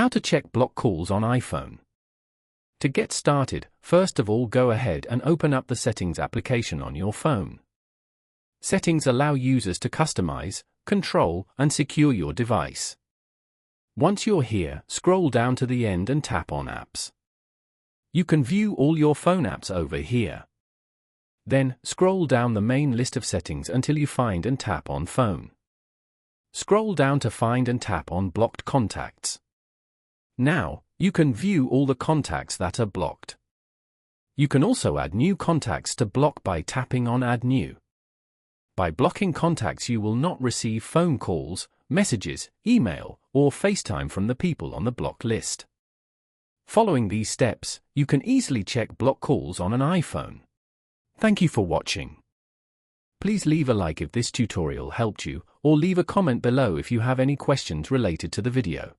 How to check block calls on iPhone. To get started, first of all go ahead and open up the Settings application on your phone. Settings allow users to customize, control, and secure your device. Once you're here, scroll down to the end and tap on Apps. You can view all your phone apps over here. Then, scroll down the main list of settings until you find and tap on Phone. Scroll down to find and tap on Blocked Contacts. Now, you can view all the contacts that are blocked. You can also add new contacts to block by tapping on Add New. By blocking contacts, you will not receive phone calls, messages, email, or FaceTime from the people on the blocked list. Following these steps, you can easily check block calls on an iPhone. Thank you for watching. Please leave a like if this tutorial helped you, or leave a comment below if you have any questions related to the video.